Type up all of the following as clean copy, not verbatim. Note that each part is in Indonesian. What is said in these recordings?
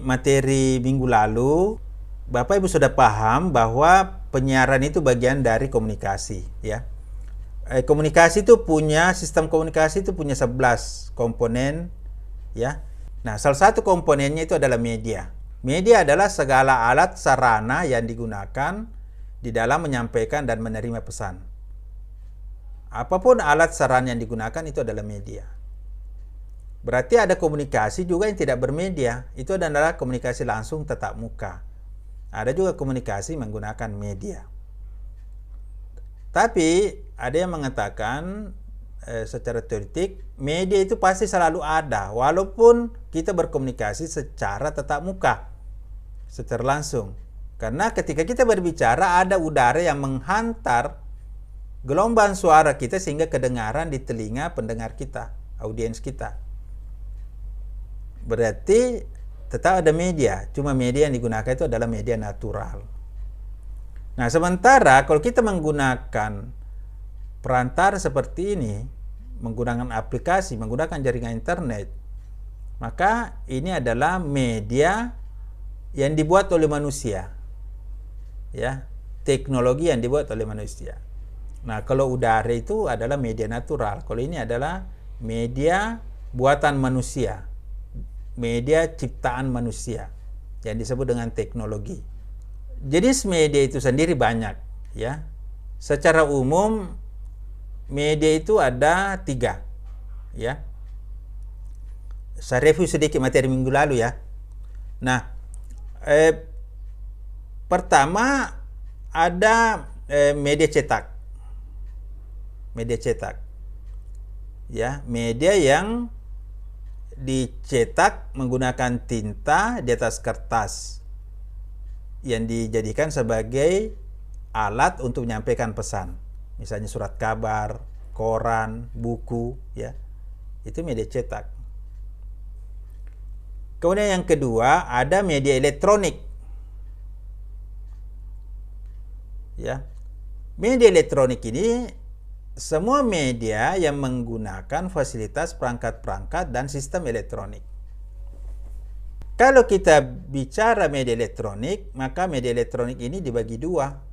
Materi minggu lalu, Bapak Ibu sudah paham bahwa penyiaran itu bagian dari komunikasi, ya. Komunikasi itu punya, sistem komunikasi itu punya 11 komponen, ya. Nah, salah satu komponennya itu adalah media. Media adalah segala alat sarana yang digunakan di dalam menyampaikan dan menerima pesan. Apapun alat sarana yang digunakan itu adalah media. Berarti ada komunikasi juga yang tidak bermedia. Itu adalah komunikasi langsung tatap muka. Ada juga komunikasi menggunakan media. Tapi ada yang mengatakan secara teoretik, media itu pasti selalu ada, walaupun kita berkomunikasi secara tatap muka, secara langsung. Karena ketika kita berbicara, ada udara yang menghantar gelombang suara kita sehingga kedengaran di telinga pendengar kita, audiens kita. Berarti tetap ada media, cuma media yang digunakan itu adalah media natural. Nah, sementara kalau kita menggunakan perantara seperti ini, menggunakan aplikasi, menggunakan jaringan internet, maka ini adalah media yang dibuat oleh manusia, ya, teknologi yang dibuat oleh manusia. Nah, kalau udara itu adalah media natural, kalau ini adalah media buatan manusia, media ciptaan manusia yang disebut dengan teknologi. Jenis media itu sendiri banyak, ya. Secara umum media itu ada 3, ya. Saya review sedikit materi minggu lalu, ya. Nah, pertama ada media cetak. Media cetak, ya, media yang dicetak menggunakan tinta di atas kertas yang dijadikan sebagai alat untuk menyampaikan pesan. Misalnya surat kabar, koran, buku, ya. Itu media cetak. Kemudian yang kedua, ada media elektronik. Ya. Media elektronik ini semua media yang menggunakan fasilitas perangkat-perangkat dan sistem elektronik. Kalau kita bicara media elektronik, maka media elektronik ini dibagi 2.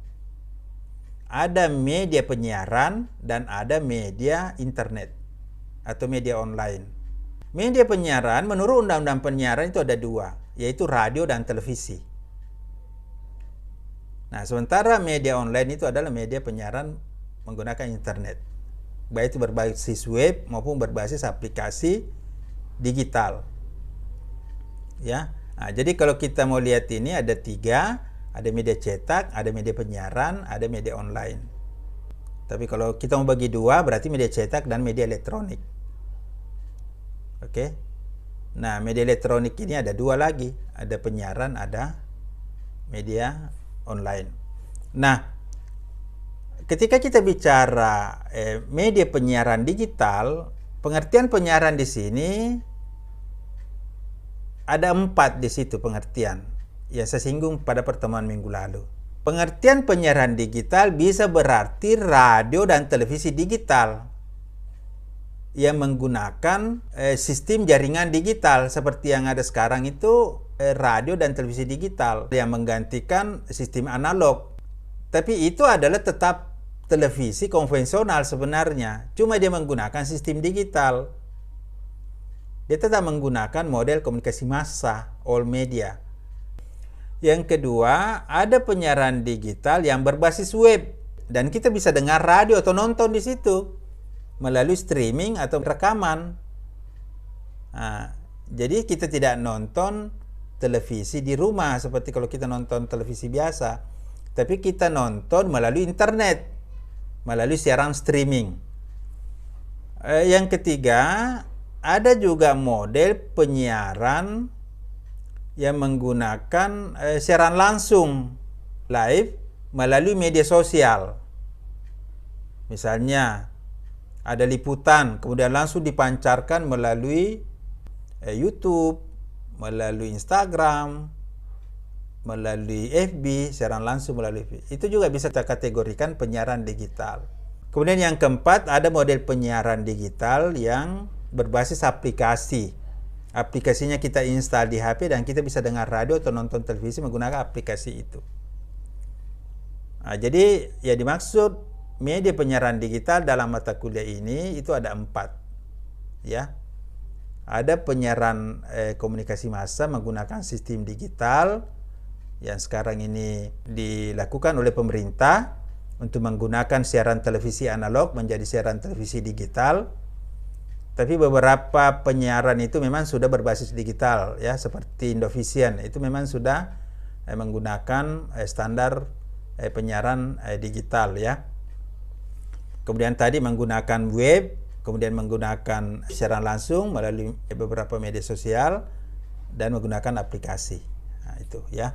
Ada media penyiaran dan ada media internet atau media online. Media penyiaran menurut Undang-Undang Penyiaran itu ada 2, yaitu radio dan televisi. Nah, sementara media online itu adalah media penyiaran menggunakan internet, baik itu berbasis web maupun berbasis aplikasi digital, ya. Nah, jadi kalau kita mau lihat ini ada 3. Ada media cetak, ada media penyiaran, ada media online. Tapi kalau kita mau bagi 2, berarti media cetak dan media elektronik. Oke. Nah, media elektronik ini ada 2 lagi. Ada penyiaran, ada media online. Nah, ketika kita bicara media penyiaran digital, pengertian penyiaran di sini ada 4 di situ pengertian. Ya, saya singgung pada pertemuan minggu lalu. Pengertian penyiaran digital bisa berarti radio dan televisi digital yang menggunakan sistem jaringan digital seperti yang ada sekarang itu, radio dan televisi digital yang menggantikan sistem analog. Tapi itu adalah tetap televisi konvensional sebenarnya, cuma dia menggunakan sistem digital. Dia tetap menggunakan model komunikasi massa, all media. Yang kedua, ada penyiaran digital yang berbasis web dan kita bisa dengar radio atau nonton di situ melalui streaming atau rekaman. Nah, jadi kita tidak nonton televisi di rumah seperti kalau kita nonton televisi biasa, tapi kita nonton melalui internet, melalui siaran streaming. Yang ketiga, ada juga model penyiaran yang menggunakan siaran langsung live melalui media sosial. Misalnya ada liputan kemudian langsung dipancarkan melalui YouTube, melalui Instagram, melalui FB, siaran langsung melalui FB. Itu juga bisa kita kategorikan penyiaran digital. Kemudian yang keempat, ada model penyiaran digital yang berbasis aplikasi Aplikasinya kita install di HP dan kita bisa dengar radio atau nonton televisi menggunakan aplikasi itu. Nah, jadi ya dimaksud media penyiaran digital dalam mata kuliah ini itu ada 4, ya. Ada penyiaran komunikasi massa menggunakan sistem digital yang sekarang ini dilakukan oleh pemerintah untuk menggunakan siaran televisi analog menjadi siaran televisi digital. Tapi beberapa penyiaran itu memang sudah berbasis digital, ya, seperti Indovision itu memang sudah menggunakan standar penyiaran digital, ya. Kemudian tadi menggunakan web, kemudian menggunakan siaran langsung melalui beberapa media sosial dan menggunakan aplikasi. Nah, itu, ya.